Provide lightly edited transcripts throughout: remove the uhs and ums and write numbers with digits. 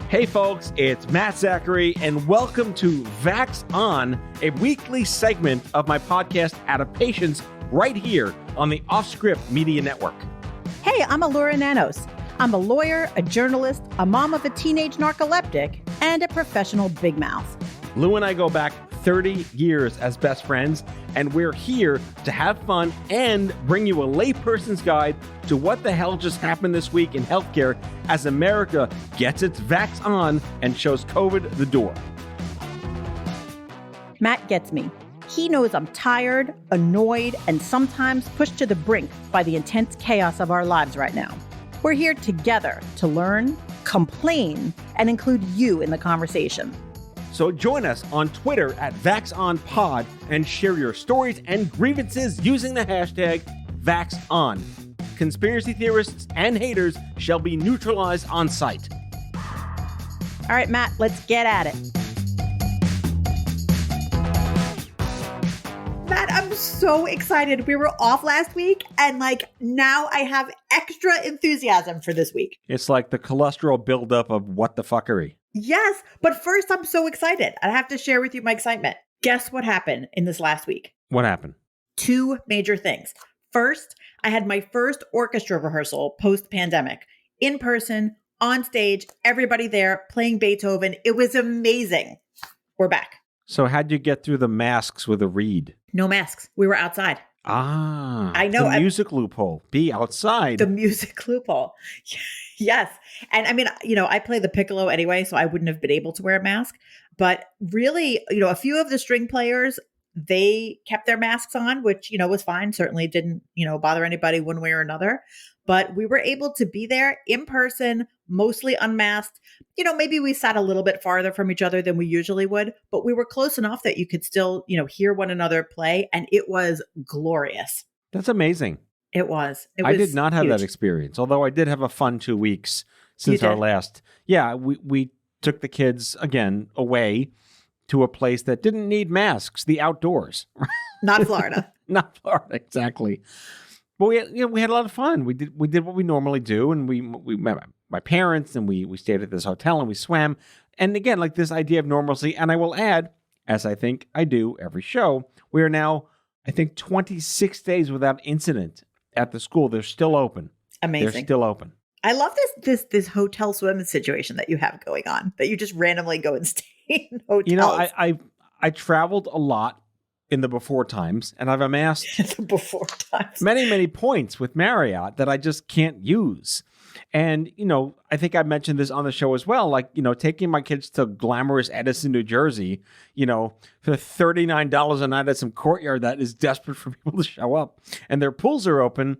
Hey folks, it's Matt Zachary, and welcome to VAX On, a weekly segment of my podcast Adaptations right here on the Offscript Media Network. Hey, I'm Elura and I'm a lawyer, a journalist, a mom of a teenage narcoleptic, and a professional big mouth. Lou and I go back 30 years as best friends, and we're here to have fun and bring you a layperson's guide to what the hell just happened this week in healthcare as America gets its vax on and shows COVID the door. Matt gets me. He knows I'm tired, annoyed, and sometimes pushed to the brink by the intense chaos of our lives right now. We're here together to learn, complain, and include you in the conversation. So join us on Twitter at VaxOnPod and share your stories and grievances using the hashtag VaxOn. Conspiracy theorists and haters shall be neutralized on sight. All right, Matt, let's get at it. Matt, I'm so excited. We were off last week, and now I have extra enthusiasm for this week. It's like the cholesterol buildup of what the fuckery. Yes, but first, I'm so excited. I have to share with you my excitement. Guess what happened in this last week? What happened? Two major things. First, I had my first orchestra rehearsal post-pandemic, in person, on stage, everybody there playing Beethoven. It was amazing. We're back. So how'd you get through the masks with a reed? No masks. We were outside. Ah, I know. The music loophole. Be outside. The music loophole. Yes. And I mean, I play the piccolo anyway, so I wouldn't have been able to wear a mask. But really, a few of the string players, they kept their masks on, which, was fine. Certainly didn't, bother anybody one way or another. But we were able to be there in person, mostly unmasked. Maybe we sat a little bit farther from each other than we usually would, but we were close enough that you could still, hear one another play. And it was glorious. That's amazing. It was. I did not have huge. that experience, although I did have a fun 2 weeks since our last. Yeah, we took the kids, again, away to a place that didn't need masks, the outdoors. Not Florida. Not Florida, exactly. But we had a lot of fun. We did what we normally do, and we met my parents, and we stayed at this hotel, and we swam. And again, like this idea of normalcy, and I will add, as I think I do every show, we are now, I think, 26 days without incident at the school. They're still open. Amazing. They're still open. I love this hotel swim situation that you have going on, that you just randomly go and stay in hotels. I traveled a lot in the before times, and I've amassed the before times many points with Marriott that I just can't use. And, I think I mentioned this on the show as well, taking my kids to glamorous Edison, New Jersey, for $39 a night at some courtyard that is desperate for people to show up, and their pools are open.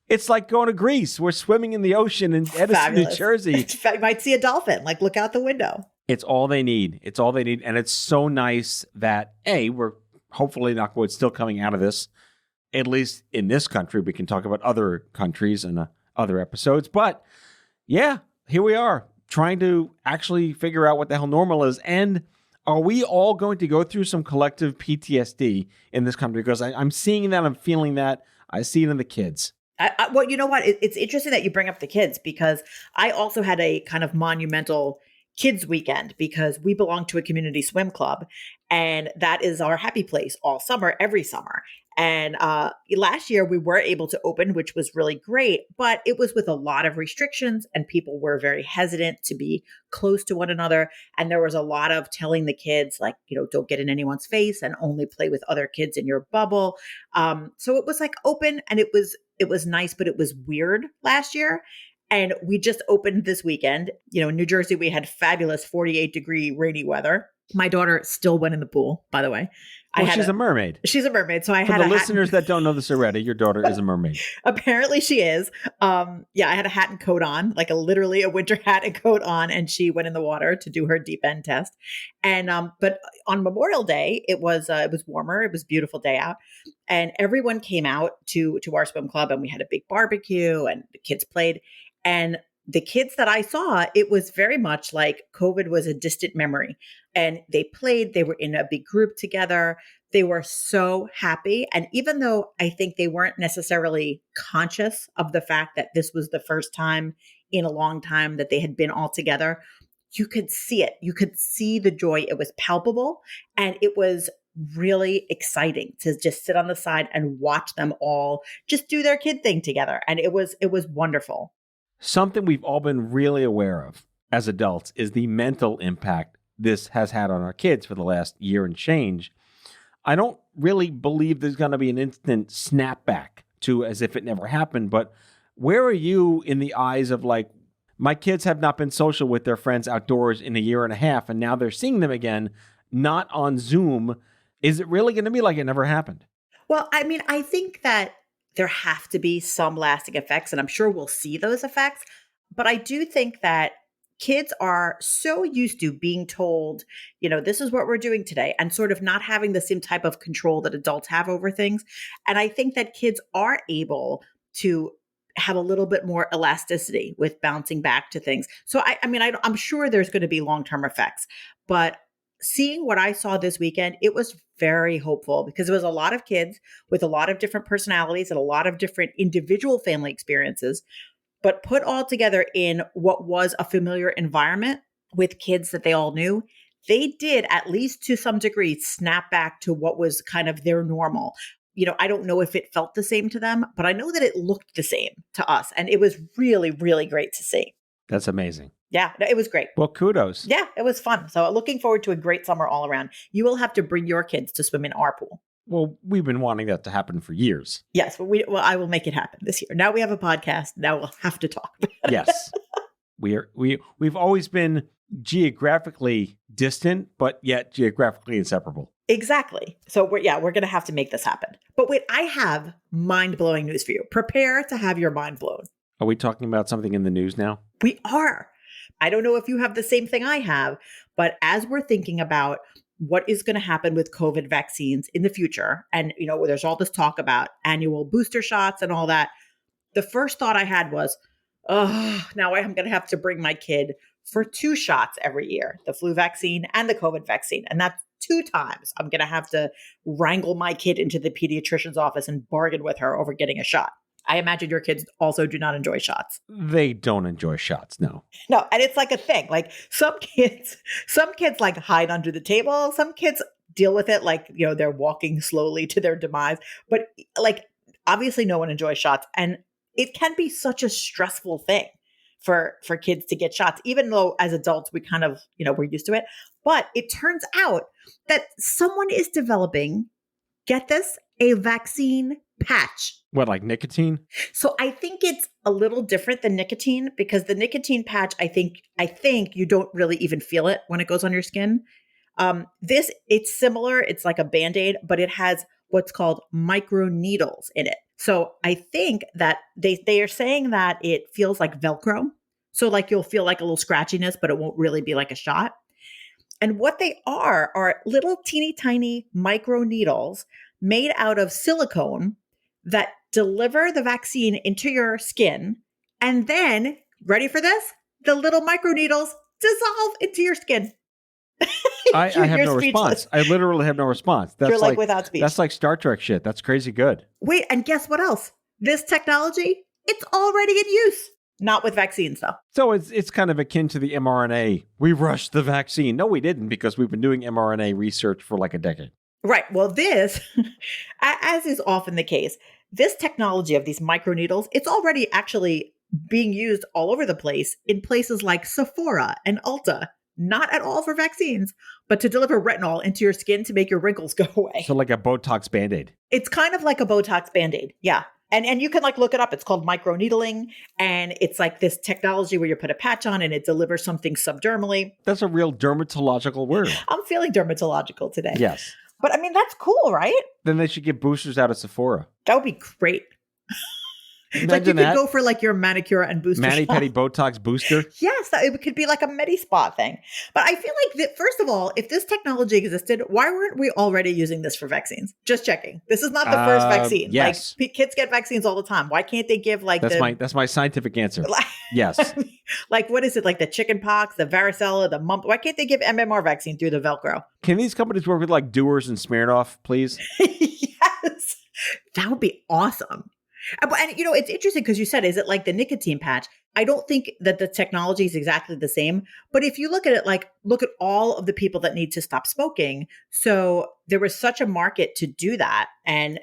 It's like going to Greece. We're swimming in the ocean in Edison, Fabulous. New Jersey. You might see a dolphin, look out the window. It's all they need. It's all they need. And it's so nice that, we're hopefully not still coming out of this, at least in this country. We can talk about other countries and other episodes. But yeah, here we are trying to actually figure out what the hell normal is. And are we all going to go through some collective PTSD in this country? Because I'm seeing that. I'm feeling that. I see it in the kids. Well, you know what? It's interesting that you bring up the kids, because I also had a kind of monumental kids weekend, because we belong to a community swim club, and that is our happy place all summer, every summer. And last year we were able to open, which was really great, but it was with a lot of restrictions, and people were very hesitant to be close to one another. And there was a lot of telling the kids, don't get in anyone's face and only play with other kids in your bubble. So it was open, and it was nice, but it was weird last year. And we just opened this weekend. In New Jersey, we had fabulous 48-degree rainy weather. My daughter still went in the pool, by the way. She's a mermaid. She's a mermaid. So I For had the listeners that don't know this already, your daughter is a mermaid. Apparently she is. I had a hat and coat on, literally a winter hat and coat on, and she went in the water to do her deep end test. And but on Memorial Day, it was warmer. It was a beautiful day out, and everyone came out to our swim club, and we had a big barbecue, and the kids played. And the kids that I saw, it was very much like COVID was a distant memory. And they played, they were in a big group together. They were so happy. And even though I think they weren't necessarily conscious of the fact that this was the first time in a long time that they had been all together, you could see it. You could see the joy. It was palpable, and it was really exciting to just sit on the side and watch them all just do their kid thing together. And it was wonderful. Something we've all been really aware of as adults is the mental impact this has had on our kids for the last year and change. I don't really believe there's going to be an instant snapback to as if it never happened, but where are you in the eyes of like, my kids have not been social with their friends outdoors in a year and a half, and now they're seeing them again, not on Zoom. Is it really going to be like it never happened? Well, I mean, I think that there have to be some lasting effects, and I'm sure we'll see those effects. But I do think that kids are so used to being told, this is what we're doing today, and sort of not having the same type of control that adults have over things. And I think that kids are able to have a little bit more elasticity with bouncing back to things. So I'm sure there's going to be long-term effects, but seeing what I saw this weekend, it was very hopeful because it was a lot of kids with a lot of different personalities and a lot of different individual family experiences, but put all together in what was a familiar environment with kids that they all knew. They did, at least to some degree, snap back to what was kind of their normal. I don't know if it felt the same to them, but I know that it looked the same to us. And it was really, really great to see. That's amazing. Yeah, it was great. Well, kudos. Yeah, it was fun. So looking forward to a great summer all around. You will have to bring your kids to swim in our pool. Well, we've been wanting that to happen for years. Yes, but I will make it happen this year. Now we have a podcast. Now we'll have to talk. Yes. We've always been geographically distant, but yet geographically inseparable. Exactly. So we're going to have to make this happen. But wait, I have mind-blowing news for you. Prepare to have your mind blown. Are we talking about something in the news now? We are. I don't know if you have the same thing I have, but as we're thinking about what is going to happen with COVID vaccines in the future, and there's all this talk about annual booster shots and all that, the first thought I had was, now I'm going to have to bring my kid for 2 shots every year, the flu vaccine and the COVID vaccine. And that's 2 times I'm going to have to wrangle my kid into the pediatrician's office and bargain with her over getting a shot. I imagine your kids also do not enjoy shots. They don't enjoy shots, no. No, and it's like a thing. Like some kids like hide under the table. Some kids deal with it like, they're walking slowly to their demise. But like, obviously no one enjoys shots. And it can be such a stressful thing for kids to get shots, even though as adults, we kind of, we're used to it. But it turns out that someone is developing, get this, a vaccine patch. What, like nicotine? So I think it's a little different than nicotine because the nicotine patch, I think you don't really even feel it when it goes on your skin. It's similar. It's like a Band-Aid, but it has what's called micro needles in it. So I think that they are saying that it feels like Velcro. So like you'll feel like a little scratchiness, but it won't really be like a shot. And what they are little teeny tiny micro needles made out of silicone that deliver the vaccine into your skin. And then, ready for this? The little micro needles dissolve into your skin. I have no response. I literally have no response. You're like without speech. That's like Star Trek shit. That's crazy good. Wait, and guess what else? This technology, it's already in use. Not with vaccines, though. So it's kind of akin to the mRNA. We rushed the vaccine. No, we didn't, because we've been doing mRNA research for like a decade. Right. Well, this, as is often the case, this technology of these microneedles, it's already actually being used all over the place in places like Sephora and Ulta. Not at all for vaccines, but to deliver retinol into your skin to make your wrinkles go away. So like a Botox Band-Aid. It's kind of like a Botox Band-Aid. Yeah. And you can like look it up. It's called microneedling. And it's like this technology where you put a patch on and it delivers something subdermally. That's a real dermatological word. I'm feeling dermatological today. Yes. But I mean, that's cool, right? Then they should get boosters out of Sephora. That would be great. Like you could go for like your manicure and booster Mani-pedi Botox booster? Yes, it could be like a Medi-Spa thing. But I feel like that, first of all, if this technology existed, why weren't we already using this for vaccines? Just checking. This is not the first vaccine. Yes. Like kids get vaccines all the time. Why can't they give like that's my scientific answer. Yes. Like what is it? Like the chicken pox, the varicella, the mumps. Why can't they give MMR vaccine through the Velcro? Can these companies work with like Doers and Smirnoff, please? Yes. That would be awesome. And it's interesting because you said, is it like the nicotine patch? I don't think that the technology is exactly the same. But if you look at it, like, look at all of the people that need to stop smoking. So there was such a market to do that. And,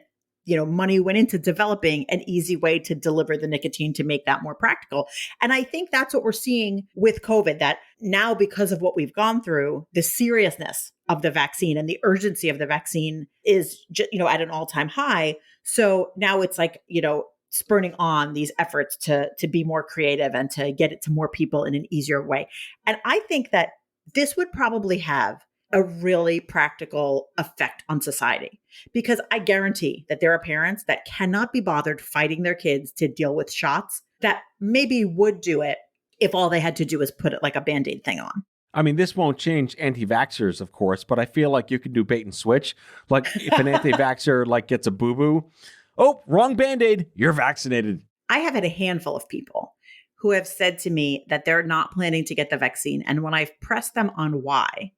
money went into developing an easy way to deliver the nicotine to make that more practical. And I think that's what we're seeing with COVID, that now, because of what we've gone through, the seriousness of the vaccine and the urgency of the vaccine is just, at an all-time high. So now it's like, spurring on these efforts to be more creative and to get it to more people in an easier way. And I think that this would probably have a really practical effect on society, because I guarantee that there are parents that cannot be bothered fighting their kids to deal with shots that maybe would do it if all they had to do was put it like a Band-Aid thing on. I mean, this won't change anti-vaxxers, of course, but I feel like you can do bait and switch. Like if an anti-vaxxer gets a boo-boo, oh, wrong Band-Aid, you're vaccinated. I have had a handful of people who have said to me that they're not planning to get the vaccine. And when I've pressed them on why,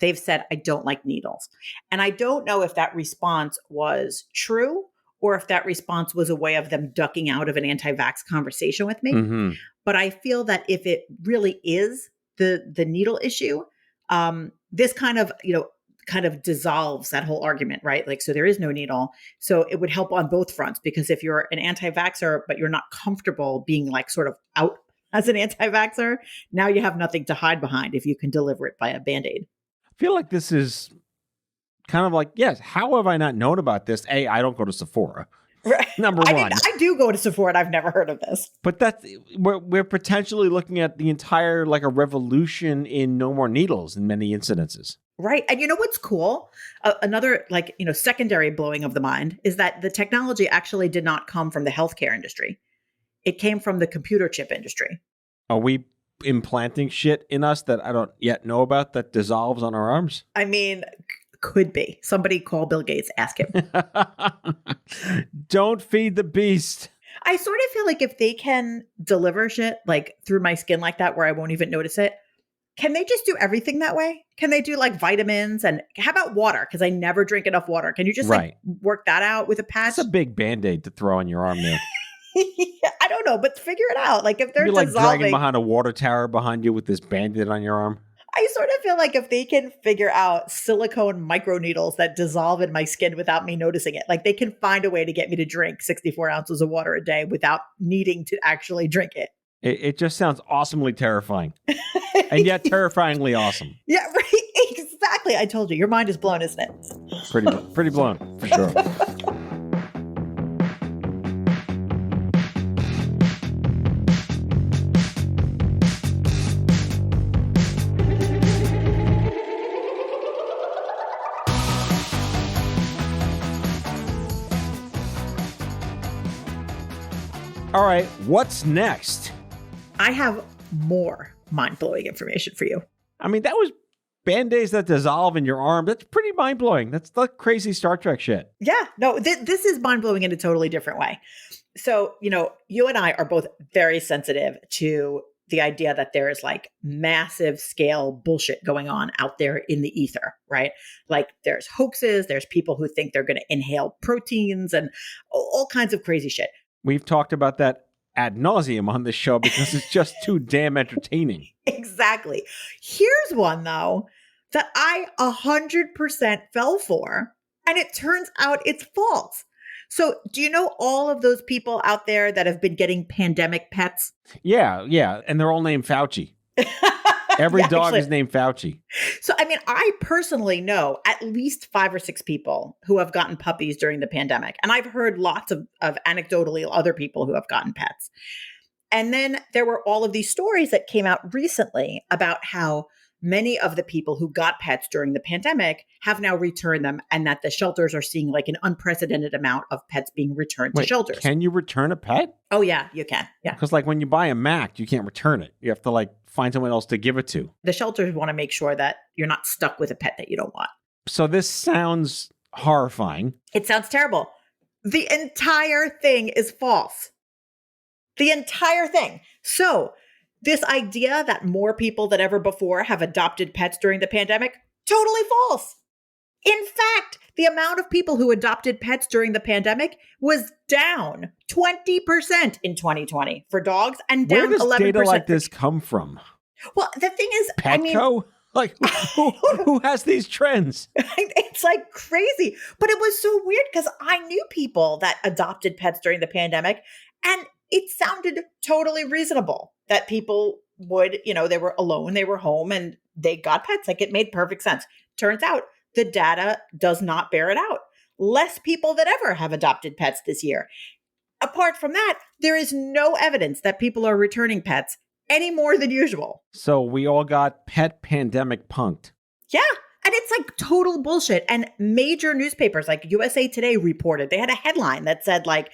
they've said, I don't like needles. And I don't know if that response was true or if that response was a way of them ducking out of an anti-vax conversation with me. Mm-hmm. But I feel that if it really is the needle issue, this kind of dissolves that whole argument, right? Like, so there is no needle. So it would help on both fronts, because if you're an anti-vaxxer, but you're not comfortable being like sort of out as an anti-vaxxer, now you have nothing to hide behind if you can deliver it by a Band-Aid. I feel like this is kind of like, yes, how have I not known about this? A, I don't go to Sephora. Right. Number one. I do go to Sephora and I've never heard of this. But we're potentially looking at the entire, like, a revolution in no more needles in many incidences. Right. And you know what's cool? Another secondary blowing of the mind is that the technology actually did not come from the healthcare industry. It came from the computer chip industry. Are we implanting shit in us that I don't yet know about that dissolves on our arms? I mean, could be. Somebody call Bill Gates, ask him. Don't feed the beast. I sort of feel like if they can deliver shit like through my skin like that, where I won't even notice it, can they just do everything that way? Can they do like vitamins? And how about water? Because I never drink enough water. Can you just work that out with a patch? It's a big Band-Aid to throw on your arm there. I don't know, but figure it out. Like if they're You're like dissolving, dragging behind a water tower behind you with this Band-Aid on your arm. I sort of feel like if they can figure out silicone microneedles that dissolve in my skin without me noticing it, like they can find a way to get me to drink 64 ounces of water a day without needing to actually drink it. It just sounds awesomely terrifying. And yet terrifyingly awesome. Yeah, right. Exactly. I told you, your mind is blown, isn't it? Pretty blown, for sure. All right, what's next? I have more mind-blowing information for you. I mean, that was Band-Aids that dissolve in your arm. That's pretty mind-blowing. That's like crazy Star Trek shit. Yeah, no, this is mind-blowing in a totally different way. So, you and I are both very sensitive to the idea that there is like massive scale bullshit going on out there in the ether, right? Like there's hoaxes, there's people who think they're going to inhale proteins and all kinds of crazy shit. We've talked about that ad nauseum on this show because it's just too damn entertaining. Exactly. Here's one, though, that I 100% fell for, and it turns out it's false. So do you know all of those people out there that have been getting pandemic pets? Yeah. And they're all named Fauci. Every dog actually, is named Fauci. So, I mean, I personally know at least 5 or 6 people who have gotten puppies during the pandemic. And I've heard lots of anecdotally other people who have gotten pets. And then there were all of these stories that came out recently about how many of the people who got pets during the pandemic have now returned them, and that the shelters are seeing like an unprecedented amount of pets being returned to shelters. Can you return a pet? Oh, yeah, you can. Yeah. Because like when you buy a Mac, you can't return it. You have to like find someone else to give it to. The shelters want to make sure that you're not stuck with a pet that you don't want. So this sounds horrifying. It sounds terrible. The entire thing is false. The entire thing. So this idea that more people than ever before have adopted pets during the pandemic, totally false. In fact, the amount of people who adopted pets during the pandemic was down 20% in 2020 for dogs and Where down does 11% data like for this come from? Well, the thing is, I mean, Petco? Like, who has these trends? it's like crazy. But it was so weird because I knew people that adopted pets during the pandemic, and it sounded totally reasonable that people would, they were alone, they were home, and they got pets. Like, it made perfect sense. Turns out the data does not bear it out. Less people than ever have adopted pets this year. Apart from that, there is no evidence that people are returning pets any more than usual. So we all got pet pandemic punked. Yeah. And it's like total bullshit. And major newspapers like USA Today reported, they had a headline that said, like,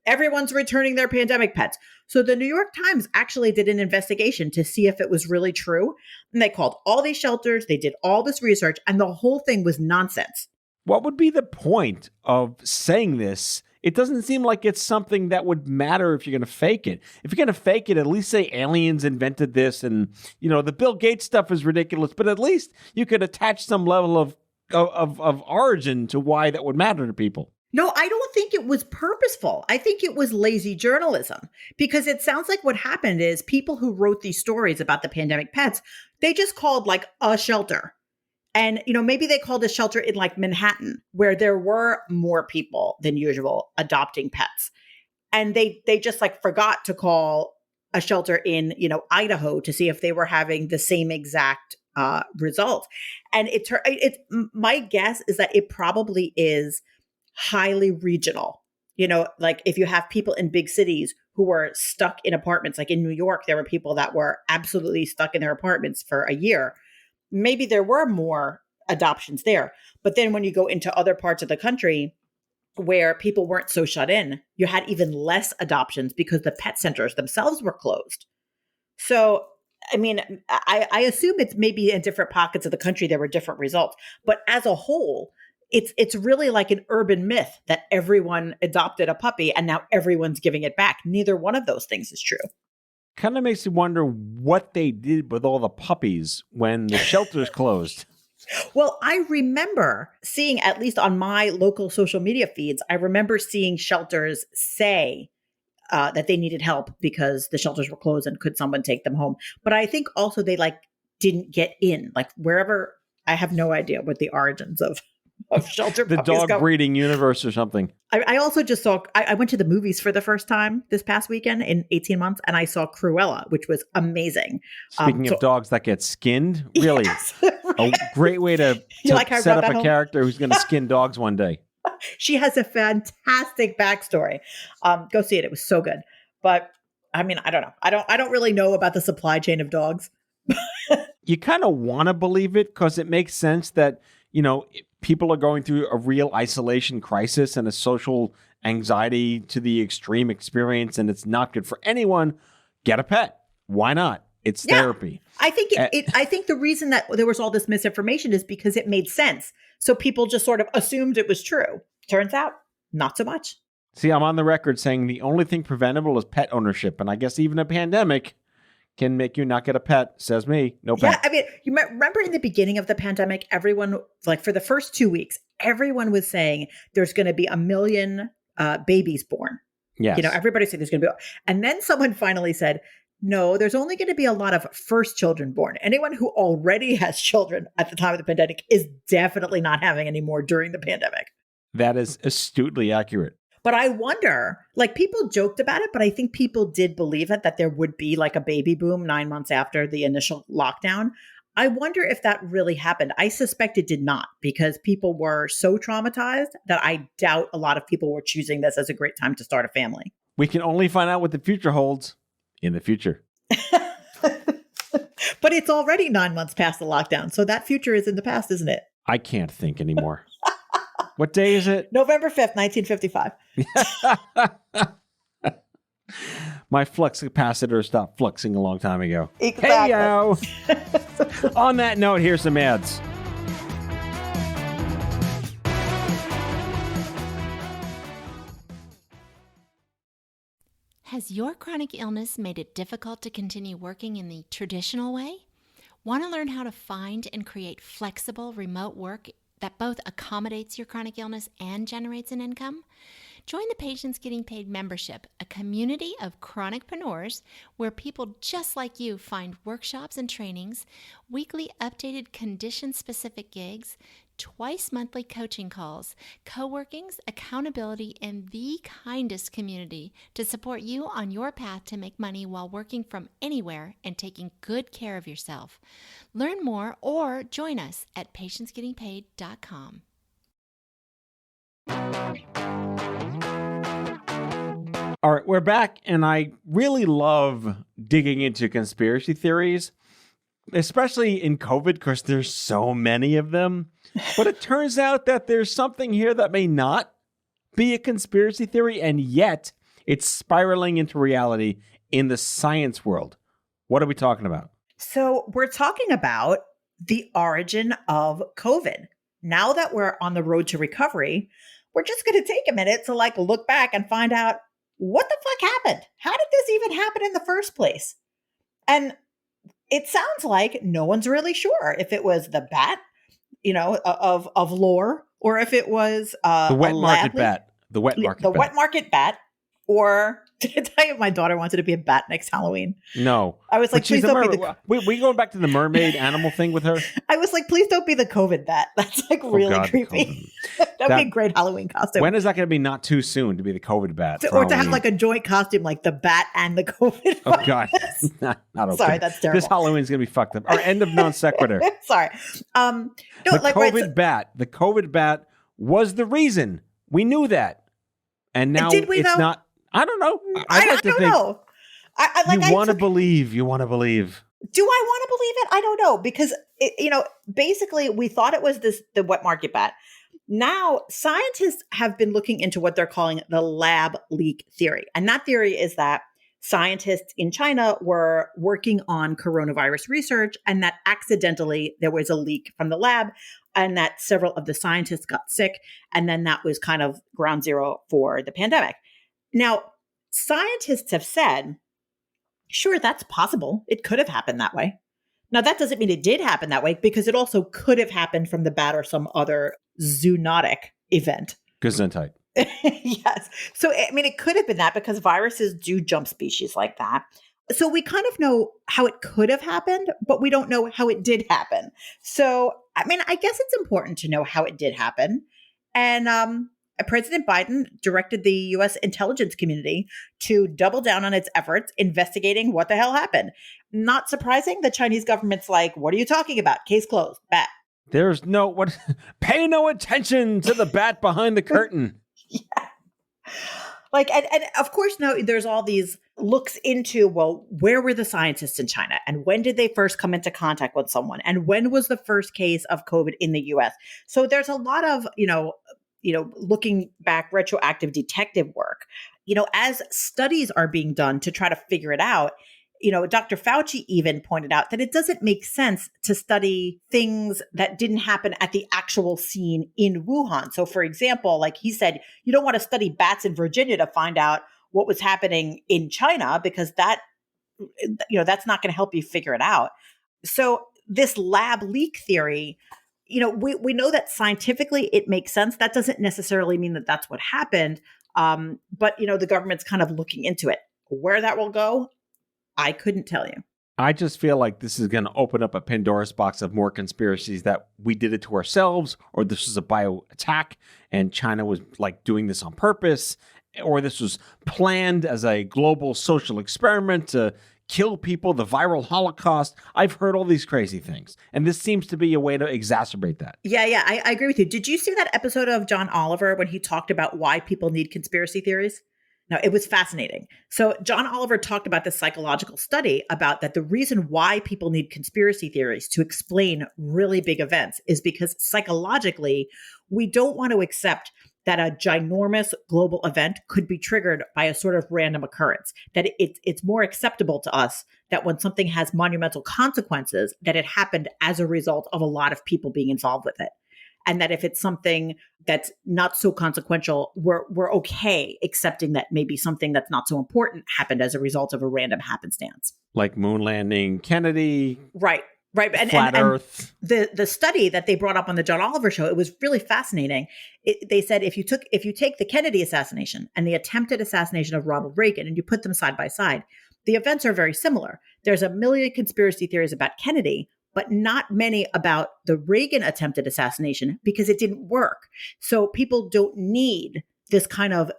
everyone's returning their pandemic pets. So the New York Times actually did an investigation to see if it was really true. And they called all these shelters, they did all this research, and the whole thing was nonsense. What would be the point of saying this? It doesn't seem like it's something that would matter if you're going to fake it. If you're going to fake it, at least say aliens invented this, and the Bill Gates stuff is ridiculous. But at least you could attach some level of origin to why that would matter to people. No, I don't think it was purposeful. I think it was lazy journalism, because it sounds like what happened is people who wrote these stories about the pandemic pets, they just called like a shelter. And, maybe they called a shelter in like Manhattan, where there were more people than usual adopting pets. And they just like forgot to call a shelter in, Idaho to see if they were having the same exact result. And my guess is that it probably is highly regional. Like if you have people in big cities who were stuck in apartments, like in New York, there were people that were absolutely stuck in their apartments for a year. Maybe there were more adoptions there. But then when you go into other parts of the country where people weren't so shut in, you had even less adoptions because the pet centers themselves were closed. So, I mean, I assume it's maybe in different pockets of the country, there were different results. But as a whole, it's really like an urban myth that everyone adopted a puppy and now everyone's giving it back. Neither one of those things is true. Kind of makes you wonder what they did with all the puppies when the shelters closed. Well, I remember seeing, at least on my local social media feeds, I remember seeing shelters say that they needed help because the shelters were closed and could someone take them home. But I think also they didn't get in, like wherever. I have no idea what the origins of shelter the dog breeding universe or something. I also just saw, I went to the movies for the first time this past weekend in 18 months, and I saw Cruella, which was amazing. Speaking of dogs that get skinned, really, yes, a great way to set up a character who's going to skin dogs one day. She has a fantastic backstory. Go see it. It was so good. But I mean, I don't know. I don't really know about the supply chain of dogs. You kind of want to believe it because it makes sense that, people are going through a real isolation crisis and a social anxiety to the extreme experience, and it's not good for anyone. Get a pet. Why not? It's therapy. I think I think the reason that there was all this misinformation is because it made sense. So people just sort of assumed it was true. Turns out, not so much. See, I'm on the record saying the only thing preventable is pet ownership, and I guess even a pandemic can make you not get a pet, says me. No pet. Yeah, I mean, you remember in the beginning of the pandemic, everyone, like for the first 2 weeks, everyone was saying there's going to be 1 million babies born. Yes. Everybody said there's going to be. And then someone finally said, no, there's only going to be a lot of first children born. Anyone who already has children at the time of the pandemic is definitely not having any more during the pandemic. That is astutely accurate. But I wonder, like people joked about it, but I think people did believe it, that there would be like a baby boom 9 months after the initial lockdown. I wonder if that really happened. I suspect it did not, because people were so traumatized that I doubt a lot of people were choosing this as a great time to start a family. We can only find out what the future holds in the future. But it's already 9 months past the lockdown. So that future is in the past, isn't it? I can't think anymore. What day is it? November 5th, 1955. My flux capacitor stopped fluxing a long time ago. Exactly. Hey, yo! On that note, here's some ads. Has your chronic illness made it difficult to continue working in the traditional way? Want to learn how to find and create flexible remote work that both accommodates your chronic illness and generates an income? Join the Patients Getting Paid membership, a community of chronicpreneurs where people just like you find workshops and trainings, weekly updated condition-specific gigs, twice monthly coaching calls, co-workings, accountability, and the kindest community to support you on your path to make money while working from anywhere and taking good care of yourself. Learn more or join us at patientsgettingpaid.com. All right, we're back, and I really love digging into conspiracy theories, especially in COVID, because there's so many of them. But it turns out that there's something here that may not be a conspiracy theory, and yet it's spiraling into reality in the science world. What are we talking about? So we're talking about the origin of COVID. Now that we're on the road to recovery, we're just going to take a minute to look back and find out what the fuck happened? How did this even happen in the first place? And it sounds like no one's really sure if it was the bat, of lore, or if it was the wet market bat. The wet market bat. Or did I tell you my daughter wanted to be a bat next Halloween? No. I was like, please don't be the... We going back to the mermaid animal thing with her? I was like, please don't be the COVID bat. That's really creepy. That would be a great Halloween costume. When is that going to be not too soon to be the COVID bat? Or to have a joint costume like the bat and the COVID Oh, God. not okay. Sorry, that's terrible. This Halloween's going to be fucked up. Our end of non sequitur. Sorry. The COVID bat was the reason. We knew that. And now Did we it's though? not. I don't know. I don't know. You want to believe. You want to believe. Do I want to believe it? I don't know, because basically we thought it was the wet market bat. Now scientists have been looking into what they're calling the lab leak theory, and that theory is that scientists in China were working on coronavirus research, and that accidentally there was a leak from the lab, and that several of the scientists got sick, and then that was kind of ground zero for the pandemic. Now, scientists have said, sure, that's possible. It could have happened that way. Now, that doesn't mean it did happen that way, because it also could have happened from the bat or some other zoonotic event. Gesundheit. Yes. So, it could have been that, because viruses do jump species like that. So we kind of know how it could have happened, but we don't know how it did happen. So, I guess it's important to know how it did happen. And President Biden directed the U.S. intelligence community to double down on its efforts investigating what the hell happened. Not surprising, the Chinese government's like, what are you talking about? Case closed. Bat. There's pay no attention to the bat behind the curtain. Yeah. And of course, now there's all these looks into, well, where were the scientists in China? And when did they first come into contact with someone? And when was the first case of COVID in the U.S.? So there's a lot of, looking back, retroactive detective work, as studies are being done to try to figure it out. Dr. Fauci even pointed out that it doesn't make sense to study things that didn't happen at the actual scene in Wuhan. So, for example, he said, you don't want to study bats in Virginia to find out what was happening in China, because that's not going to help you figure it out. So this lab leak theory, we know that scientifically it makes sense. That doesn't necessarily mean that that's what happened. But, the government's kind of looking into it. Where that will go, I couldn't tell you. I just feel like this is going to open up a Pandora's box of more conspiracies that we did it to ourselves, or this was a bio attack and China was doing this on purpose, or this was planned as a global social experiment to kill people, the viral Holocaust. I've heard all these crazy things, and this seems to be a way to exacerbate that. Yeah, I agree with you. Did you see that episode of John Oliver when he talked about why people need conspiracy theories? No, it was fascinating. So John Oliver talked about this psychological study about that the reason why people need conspiracy theories to explain really big events is because psychologically, we don't want to accept that a ginormous global event could be triggered by a sort of random occurrence, that it's more acceptable to us that when something has monumental consequences, that it happened as a result of a lot of people being involved with it. And that if it's something that's not so consequential, we're okay accepting that maybe something that's not so important happened as a result of a random happenstance. Like moon landing Kennedy. Right. Right. Flat Earth. The study that they brought up on the John Oliver show, it was really fascinating. They said if you take the Kennedy assassination and the attempted assassination of Ronald Reagan and you put them side by side, the events are very similar. There's a million conspiracy theories about Kennedy, but not many about the Reagan attempted assassination because it didn't work. So people don't need this kind of,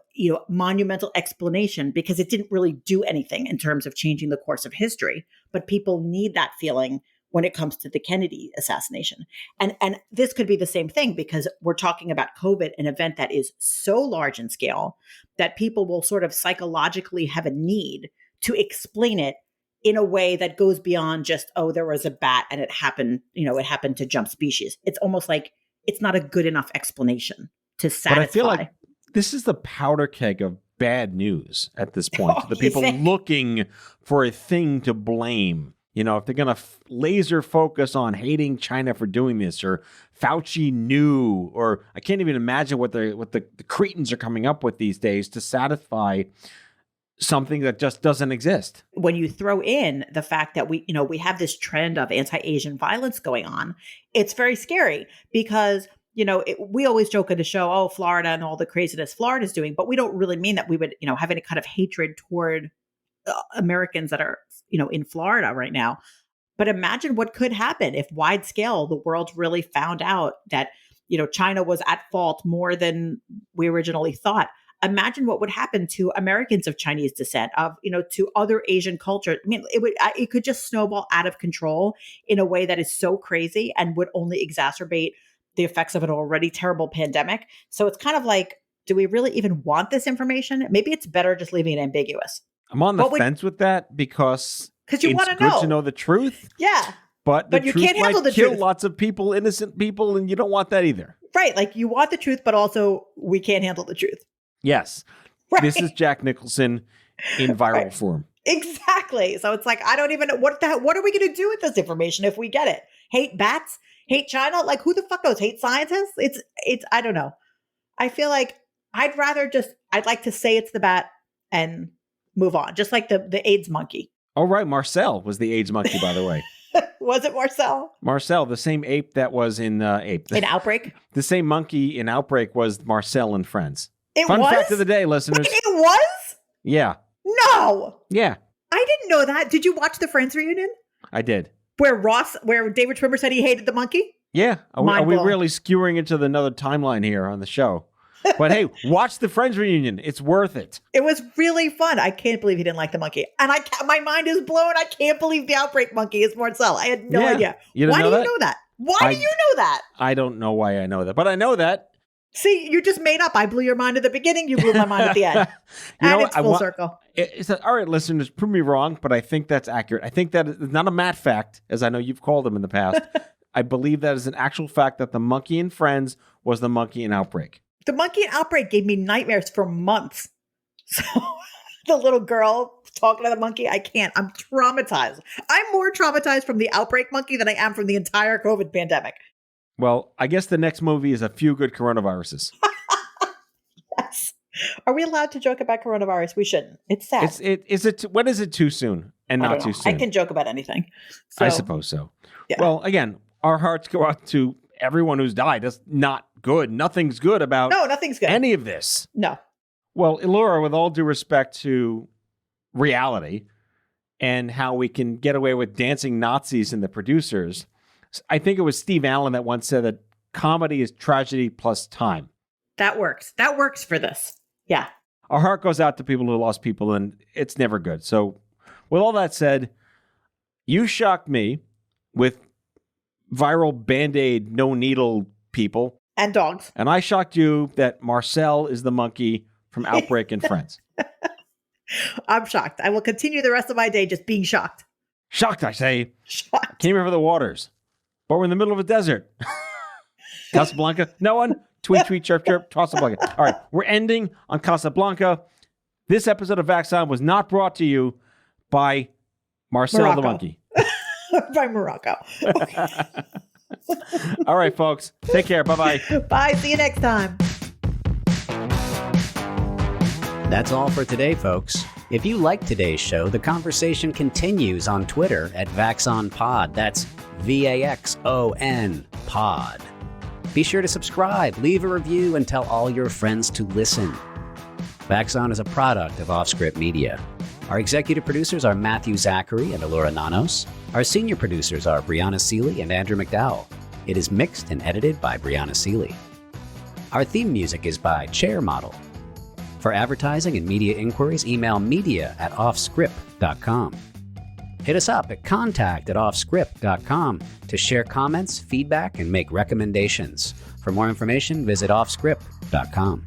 monumental explanation because it didn't really do anything in terms of changing the course of history. But people need that feeling when it comes to the Kennedy assassination. And this could be the same thing because we're talking about COVID, an event that is so large in scale that people will sort of psychologically have a need to explain it in a way that goes beyond just, oh, there was a bat and it happened to jump species. It's almost like it's not a good enough explanation to satisfy. But I feel like this is the powder keg of bad news at this point. Oh, The people looking for a thing to blame. If they're going to laser focus on hating China for doing this, or Fauci knew, or I can't even imagine what the cretins are coming up with these days to satisfy something that just doesn't exist. When you throw in the fact that we have this trend of anti-Asian violence going on, it's very scary because, we always joke at the show, oh, Florida and all the craziness Florida's doing, but we don't really mean that we would, have any kind of hatred toward Americans that are, in Florida right now. But imagine what could happen if wide scale, the world really found out that, China was at fault more than we originally thought. Imagine what would happen to Americans of Chinese descent, to other Asian cultures. I mean, it could just snowball out of control in a way that is so crazy and would only exacerbate the effects of an already terrible pandemic. So it's kind of like, do we really even want this information? Maybe it's better just leaving it ambiguous. I'm on the fence with that because you want to know. It's good to know the truth. Yeah. But the you truth can't handle might the kill truth. lots of people, innocent people, and you don't want that either. Right. Like you want the truth, but also we can't handle the truth. Yes. Right. This is Jack Nicholson in viral form. Exactly. So it's like, I don't even know what are we going to do with this information if we get it? Hate bats? Hate China? Like who the fuck knows? Hate scientists? It's I don't know. I feel like I'd like to say it's the bat and move on. Just like the AIDS monkey. Oh, right. Marcel was the AIDS monkey, by the way. Was it Marcel? Marcel, the same ape that was in In Outbreak? The same monkey in Outbreak was Marcel and Friends. Fun fact of the day, listeners. Wait, it was? Yeah. No. Yeah. I didn't know that. Did you watch the Friends reunion? I did. Where David Schwimmer said he hated the monkey? Yeah. Are we really skewering into another timeline here on the show? But hey, watch the Friends reunion. It's worth it. It was really fun. I can't believe he didn't like the monkey. And my mind is blown. I can't believe the Outbreak monkey is Marcel. I had no idea. Why do you know that? Why do you know that? I don't know why I know that, but I know that. See, you just made up. I blew your mind at the beginning. You blew my mind at the end. It's full circle. It's all right, listeners, prove me wrong, but I think that's accurate. I think that is not a Matt fact, as I know you've called him in the past. I believe that is an actual fact that the monkey in Friends was the monkey in Outbreak. The monkey in Outbreak gave me nightmares for months. So the little girl talking to the monkey, I can't. I'm traumatized. I'm more traumatized from the Outbreak monkey than I am from the entire COVID pandemic. Well, I guess the next movie is A Few Good Coronaviruses. Yes. Are we allowed to joke about coronavirus? We shouldn't. It's sad. When is it too soon and not too soon? I can joke about anything. I suppose so. Yeah. Well, again, our hearts go out to everyone who's died. That's not good. Nothing's good about nothing's good. Any of this. No. Well, Elura, with all due respect to reality and how we can get away with dancing Nazis and the producers, I think it was Steve Allen that once said that comedy is tragedy plus time. That works. That works for this. Yeah. Our heart goes out to people who lost people, and it's never good. So with all that said, you shocked me with viral Band-Aid, no needle people. And dogs. And I shocked you that Marcel is the monkey from Outbreak and Friends. I'm shocked. I will continue the rest of my day just being shocked. Shocked, I say. Shocked. Came here for the waters. But we're in the middle of a desert. Casablanca? No one? Tweet, tweet, chirp, chirp, Casablanca. All right, we're ending on Casablanca. This episode of Vax On was not brought to you by Marcel the monkey. By Morocco. Okay. All right, folks. Take care. Bye-bye. Bye. See you next time. That's all for today, folks. If you liked today's show, the conversation continues on Twitter at VaxOnPod. That's VAXON pod. Be sure to subscribe, leave a review, and tell all your friends to listen. VAX On is a product of Offscript Media. Our executive producers are Matthew Zachary and Elura Nanos. Our senior producers are Brianna Seeley and Andrew McDowell. It is mixed and edited by Brianna Seeley. Our theme music is by Chair Model. For advertising and media inquiries, email media@offscript.com. Hit us up at contact@offscript.com to share comments, feedback, and make recommendations. For more information, visit offscript.com.